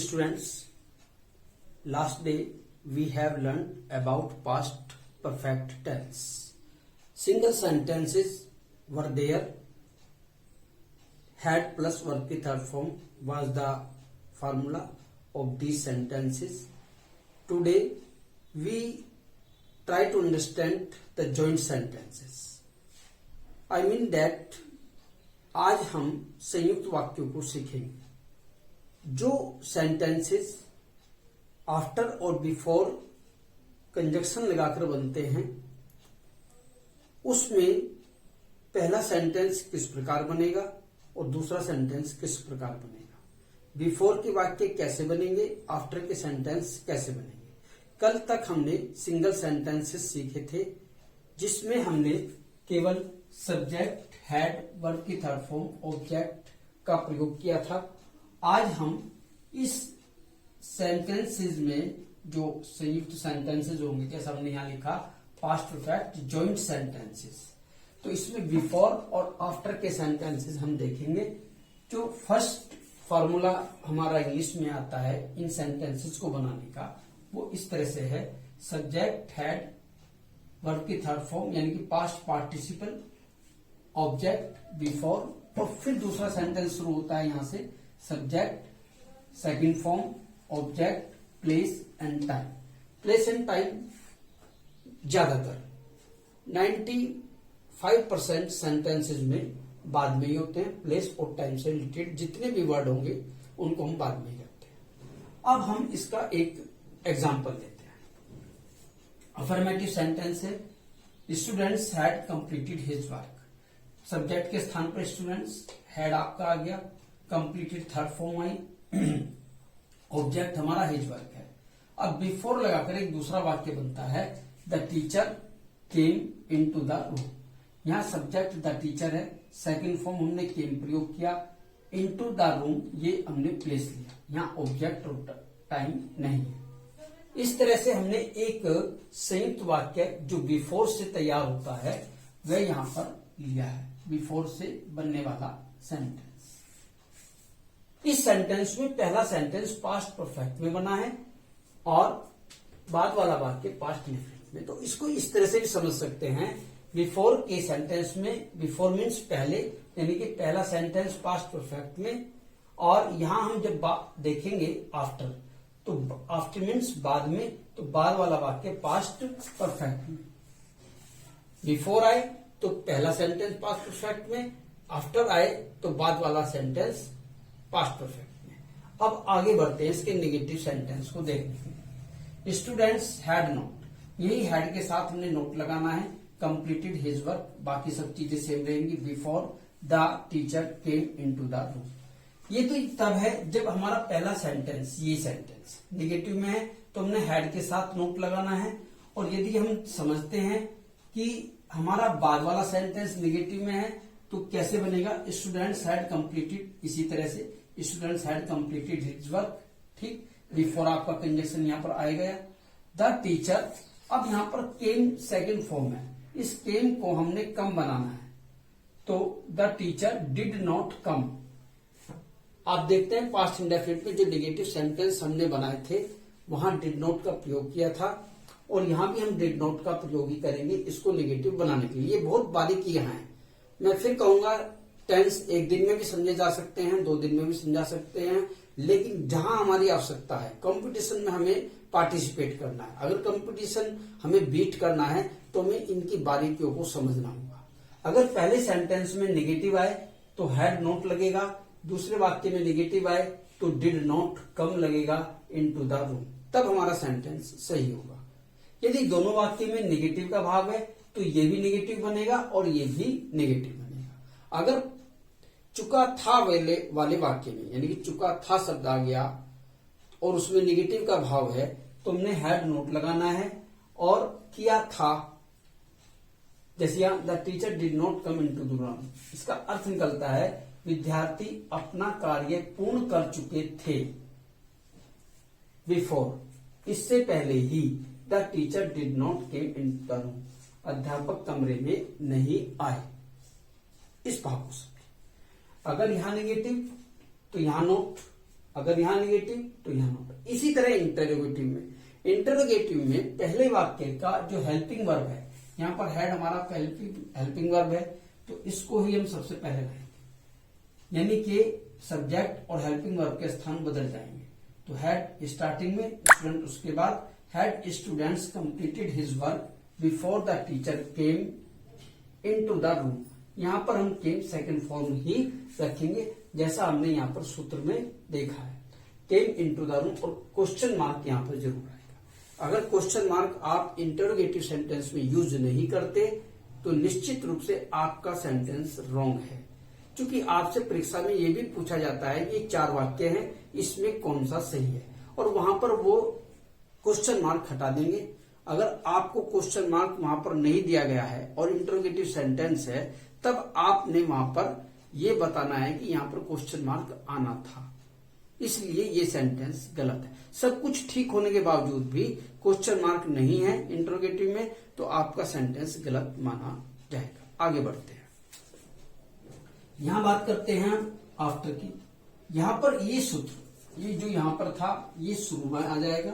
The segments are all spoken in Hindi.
Students, last day we have learned about past perfect tense. Single sentences were there. Had plus verb की third form was the formula of these sentences. Today we try to understand the joint sentences. I mean that आज हम संयुक्त वाक्यों को सीखेंगे जो सेंटेंसेस आफ्टर और बिफोर कंजक्शन लगाकर बनते हैं। उसमें पहला सेंटेंस किस प्रकार बनेगा और दूसरा सेंटेंस किस प्रकार बनेगा, बिफोर के वाक्य कैसे बनेंगे, आफ्टर के सेंटेंस कैसे बनेंगे। कल तक हमने सिंगल सेंटेंसेस सीखे थे जिसमें हमने केवल सब्जेक्ट, हैड, वर्ब की थर्ड फॉर्म, ऑब्जेक्ट का प्रयोग किया था। आज हम इस सेंटेंसेस में जो संयुक्त सेंटेंसेस होंगे, जैसा हमने यहां लिखा पास्ट परफेक्ट जॉइंट सेंटेंसेस, तो इसमें बिफोर और आफ्टर के सेंटेंसेस हम देखेंगे। जो फर्स्ट फॉर्मूला हमारा इंग्लिश में आता है इन सेंटेंसेस को बनाने का, वो इस तरह से है: सब्जेक्ट, हैड, वर्ब की थर्ड फॉर्म यानी कि पास्ट पार्टिसिपल, ऑब्जेक्ट, बिफोर, और फिर दूसरा सेंटेंस शुरू होता है यहां से subject, second form, object, place and time. Place and time ज्यादातर 95% सेंटेंसेस में बाद में ही होते हैं। प्लेस और टाइम से रिलेटेड जितने भी वर्ड होंगे उनको हम बाद में ही करते हैं। अब हम इसका एक एग्जाम्पल लेते हैं। अफर्मेटिव सेंटेंस है, students had completed his work. Subject के स्थान पर स्टूडेंट्स, हैड आपका आ गया, completed third form I, object हमारा हिज वर्क है। अब बिफोर लगाकर एक दूसरा वाक्य बनता है, the teacher came into the room. यहां सब्जेक्ट द टीचर है, सेकंड फॉर्म हमने केम प्रयोग किया, इनटू द रूम ये हमने प्लेस लिया, यहां ऑब्जेक्ट और टाइम नहीं है। इस तरह से हमने एक संयुक्त वाक्य जो बिफोर से तैयार होता है वह यहां पर लिया है, बिफोर से बनने वाला सेंटेंस। इस सेंटेंस में पहला सेंटेंस पास्ट परफेक्ट में बना है और बाद वाला वाक्य पास्ट इंडेफिनिट में। तो इसको इस तरह से भी समझ सकते हैं, बिफोर के सेंटेंस में, बिफोर मीन्स पहले, यानी कि पहला सेंटेंस पास्ट परफेक्ट में, और यहां हम जब देखेंगे आफ्टर, तो आफ्टर मीन्स बाद में, तो बाद वाला वाक्य पास्ट परफेक्ट में। बिफोर आए तो पहला सेंटेंस पास्ट परफेक्ट में, आफ्टर आए तो बाद वाला सेंटेंस पास्ट परफेक्ट में। अब आगे बढ़ते हैं इसके नेगेटिव सेंटेंस को देखने। स्टूडेंट्स हैड नोट, यही हैड के साथ हमने नोट लगाना है, कंप्लीटेड हिज वर्क, बाकी सब चीजें सेम रहेंगी। Before the teacher came into the room, ये तो तब है जब हमारा पहला सेंटेंस, ये सेंटेंस नेगेटिव में है तो हमने हैड के साथ नोट लगाना है। और यदि हम समझते हैं कि हमारा बाद वाला सेंटेंस नेगेटिव में है तो कैसे बनेगा, स्टूडेंट्स हैड कंप्लीटेड, इसी तरह से students had completed his work. ठीक, बिफोर आपका कंजक्शन यहां पर आ गया। द टीचर, अब यहां पर केम सेकंड फॉर्म है, इस केम को हमने कम बनाना है, तो the teacher did not come. आप देखते हैं पास्ट इंडेफिनिट में जो नेगेटिव सेंटेंस हमने बनाए थे वहां डिड नॉट का प्रयोग किया था, और यहां भी हम डिड नॉट का प्रयोग ही करेंगे इसको नेगेटिव बनाने के लिए। ये बहुत बारीकियां हैं। मैं फिर कहूंगा टेंस एक दिन में भी समझे जा सकते हैं, 2 दिन में भी समझा सकते हैं, लेकिन जहां हमारी आवश्यकता है, कंपटीशन में हमें पार्टिसिपेट करना है, अगर कंपटीशन हमें बीट करना है तो हमें इनकी बारीकियों को समझना होगा। अगर पहले सेंटेंस में नेगेटिव आए तो हैड नॉट लगेगा, दूसरे वाक्य में नेगेटिव आए तो डिड नॉट कम लगेगा इनटू द रूम, तब हमारा सेंटेंस सही होगा। यदि दोनों वाक्य में नेगेटिव का भाव है तो ये भी नेगेटिव बनेगा और ये भी नेगेटिव बनेगा। अगर चुका था वाले वाक्य में, यानी कि चुका था शब्द आ गया और उसमें नेगेटिव का भाव है तो हमने हैड नोट लगाना है, और किया था, जैसे यहां the teacher did not come into the room, इसका अर्थ निकलता है विद्यार्थी अपना कार्य पूर्ण कर चुके थे। बिफोर, इससे पहले ही, the teacher did not came into the room, अध्यापक कमरे में नहीं आए। इस भाव को समझे। अगर यहां नेगेटिव तो यहां नोट, अगर यहाँ निगेटिव तो यहाँ नॉट। इसी तरह इंटरोगेटिव में पहले वाक्य का जो हेल्पिंग वर्ब है, यहाँ पर हैड हमारा हेल्पिंग वर्ब है, तो इसको ही हम सबसे पहले लाएंगे, यानी कि सब्जेक्ट और हेल्पिंग वर्ब के स्थान बदल जाएंगे। तो हैड स्टार्टिंग में स्टूडेंट, उसके बाद had students completed his work before the teacher came into the room. यहाँ पर हम केम सेकंड फॉर्म ही रखेंगे, जैसा हमने यहाँ पर सूत्र में देखा है, केम इनटू द रूम, और क्वेश्चन मार्क यहाँ पर जरूर आएगा। अगर क्वेश्चन मार्क आप इंटरोगेटिव सेंटेंस में यूज नहीं करते तो निश्चित रूप से आपका सेंटेंस रॉन्ग है, क्योंकि आपसे परीक्षा में ये भी पूछा जाता है कि 4 वाक्य हैं, इसमें कौन सा सही है, और वहां पर वो क्वेश्चन मार्क हटा देंगे। अगर आपको क्वेश्चन मार्क वहां पर नहीं दिया गया है और इंटरोगेटिव सेंटेंस है, तब आपने वहां पर ये बताना है कि यहाँ पर क्वेश्चन मार्क आना था, इसलिए ये सेंटेंस गलत है। सब कुछ ठीक होने के बावजूद भी क्वेश्चन मार्क नहीं है इंटरोगेटिव में, तो आपका सेंटेंस गलत माना जाएगा। आगे बढ़ते हैं, यहां बात करते हैं आफ्टर की। यहां पर ये सूत्र, ये जो यहां पर था, ये शुरू में आ जाएगा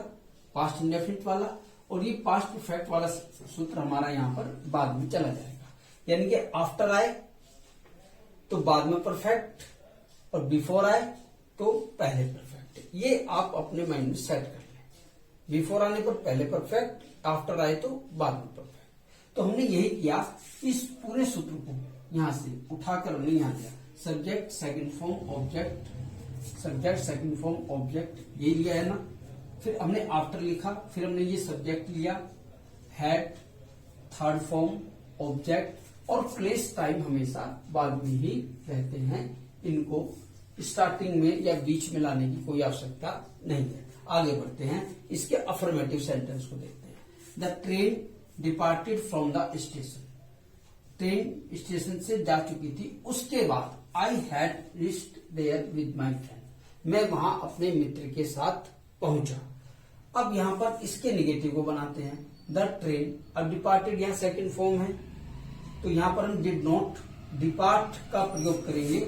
पास्ट इंडेफिनिट वाला, और ये पास्ट परफेक्ट वाला सूत्र हमारा यहाँ पर बाद में चला जाएगा। यानी कि आफ्टर आए तो बाद में परफेक्ट, और बिफोर आए तो पहले परफेक्ट। ये आप अपने माइंड में सेट कर लें, बिफोर आने पर पहले परफेक्ट, आफ्टर आए तो बाद में परफेक्ट। तो हमने यही किया, इस पूरे सूत्र को यहां से उठाकर हमने यहां लिया, subject second form object, subject second form object, ये लिया है ना। फिर हमने आफ्टर लिखा, फिर हमने ये सब्जेक्ट लिया, हैड थर्ड फॉर्म ऑब्जेक्ट, और प्लेस टाइम हमेशा बाद में ही रहते हैं, इनको स्टार्टिंग में या बीच में लाने की कोई आवश्यकता नहीं है। आगे बढ़ते हैं, इसके अफर्मेटिव सेंटेंस को देखते हैं। The train departed from the station, train station से जा चुकी थी, उसके बाद I had reached there with my friend, मैं वहां अपने मित्र के साथ पहुंचा। अब यहां पर इसके निगेटिव को बनाते हैं, द ट्रेन, अब डिपार्टेड यहां सेकंड फॉर्म है, तो यहां पर हम डिड नॉट डिपार्ट का प्रयोग करेंगे,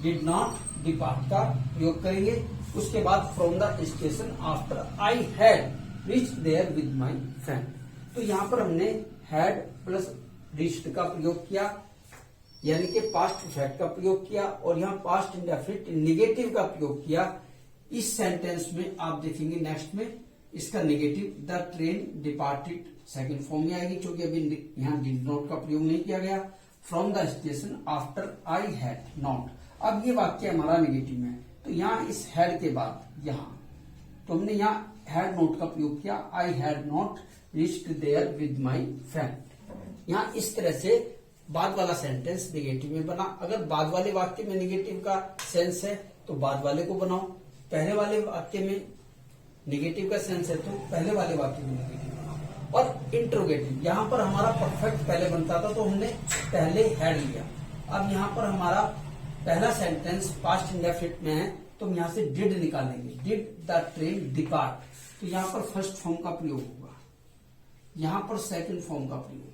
डिड नॉट डिपार्ट का प्रयोग करेंगे। उसके बाद from the station after I had reached there with my friend, तो यहां पर हमने हैड प्लस रीच्ड का प्रयोग किया, यानी कि पास्ट परफेक्ट का प्रयोग किया, और यहां पास्ट इंडेफिनिट निगेटिव का प्रयोग किया। इस सेंटेंस में आप देखेंगे नेक्स्ट में इसका negative, the train departed second form में आएगी, क्योंकि अभी यहां डिड नॉट का प्रयोग नहीं किया गया। From the station after I had not, अब ये वाक्य हमारा निगेटिव में है, तो यहां इस हैड के बाद यहां, तो हमने यहाँ हैड नॉट का प्रयोग किया, I had not reached there with my friend. यहां इस तरह से बाद वाला सेंटेंस निगेटिव में बना। अगर बाद वाले वाक्य में निगेटिव का सेंस है तो बाद वाले को बनाओ, पहले वाले वाक्य में निगेटिव का सेंस है तो पहले वाले वाक्य में निगेटिव बनाओ। और इंट्रोगेटिव, यहां पर हमारा परफेक्ट पहले बनता था तो हमने पहले हैड लिया। अब यहां पर हमारा पहला सेंटेंस पास्ट इंडेफिनिट में है, तो हम यहां से डिड निकालेंगे, डिड द ट्रेन डिपार्ट, तो यहां पर फर्स्ट फॉर्म का प्रयोग होगा, यहां पर सेकंड फॉर्म का प्रयोग होगा।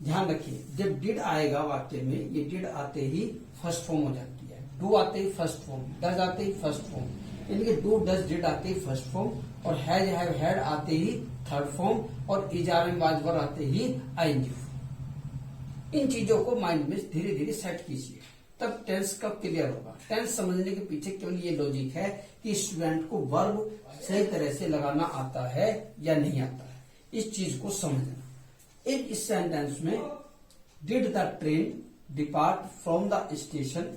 ध्यान रखिए, जब डिड आएगा वाक्य में, ये डिड आते ही फर्स्ट फॉर्म हो जाती है, डू आते ही फर्स्ट फॉर्म, डज आते ही फर्स्ट फॉर्म, यानी कि डू डज डिड आते ही फर्स्ट फॉर्म, और हैज हैव हैड आते ही थर्ड फॉर्म, और is are and was were आते ही आईएनजी फॉर्म। इन चीजों को माइंड में धीरे धीरे सेट कीजिए, तब टेंस कब क्लियर होगा। टेंस समझने के पीछे केवल ये लॉजिक है कि स्टूडेंट को वर्ब सही तरह से लगाना आता है या नहीं आता है, इस चीज को समझना। इस सेंटेंस में did the train depart from the station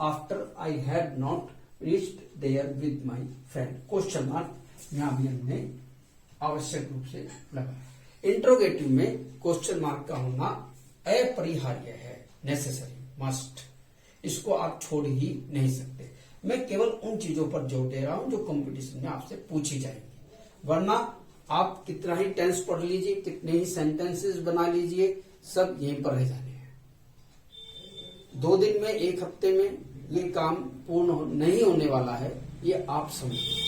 after I had not reached there with my friend, question mark यहां भी हमने आवश्यक रूप से लगाया। इंट्रोगेटिव में क्वेश्चन मार्क का होना अपरिहार्य है, नेसेसरी, मस्ट, इसको आप छोड़ ही नहीं सकते। मैं केवल उन चीजों पर जोर दे रहा हूं जो कंपटीशन में आपसे पूछी जाएंगी, वरना आप कितना ही टेंस पढ़ लीजिए, कितने ही सेंटेंसेस बना लीजिए, सब यहीं पर रह जाने हैं। 2 दिन में, 1 हफ्ते में ये काम पूर्ण नहीं होने वाला है, ये आप समझिए,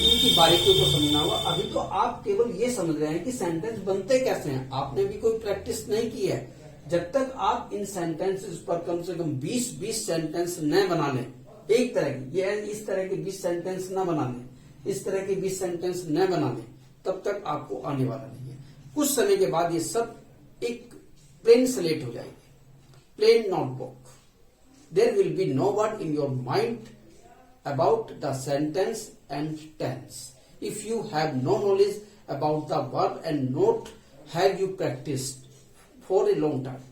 इनकी बारीकियों को समझना होगा। अभी तो आप केवल ये समझ रहे हैं कि सेंटेंस बनते कैसे हैं, आपने भी कोई प्रैक्टिस नहीं की है। जब तक आप इन सेंटेंसेस पर कम से कम 20 सेंटेंस न बना लें, एक तरह की, ये इस तरह के 20 सेंटेंस न बना लें, इस तरह के 20 सेंटेंस न बना लें, तब तक आपको आने वाला नहीं है। कुछ समय के बाद ये सब एक प्लेन स्लेट हो जाएगी, plain notebook. There will be no word in your mind about the sentence and tense if you have no knowledge about the verb and not have you practised for a long time.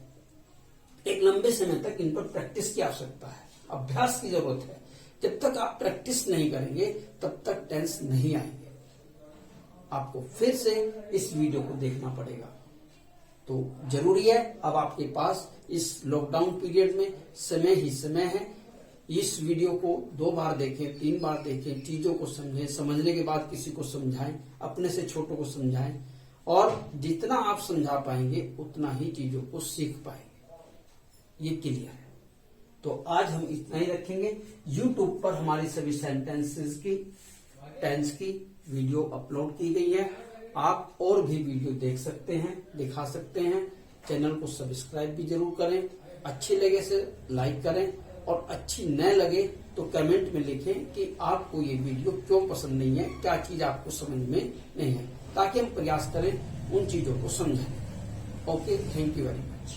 एक लंबे समय तक इन पर प्रैक्टिस की आवश्यकता है, अभ्यास की जरूरत है। जब तक आप प्रैक्टिस नहीं करेंगे तब तक टेंस नहीं आएंगे। आपको फिर से इस वीडियो को देखना पड़ेगा। तो जरूरी है, अब आपके पास इस लॉकडाउन पीरियड में समय ही समय है। इस वीडियो को 2 बार देखें, 3 बार देखें, चीजों को समझें, समझने के बाद किसी को समझाएं, अपने से छोटों को समझाएं, और जितना आप समझा पाएंगे उतना ही चीजों को सीख पाएंगे। ये क्लियर है। तो आज हम इतना ही रखेंगे। YouTube पर हमारी सभी सेंटेंसेस की, टेंस की वीडियो अपलोड की गई है। आप और भी वीडियो देख सकते हैं, दिखा सकते हैं। चैनल को सब्सक्राइब भी जरूर करें। अच्छी लगे से लाइक करें, और अच्छी न लगे तो कमेंट में लिखें कि आपको ये वीडियो क्यों पसंद नहीं है, क्या चीज आपको समझ में नहीं है, ताकि हम प्रयास करें उन चीजों को समझें। Okay, thank you very much.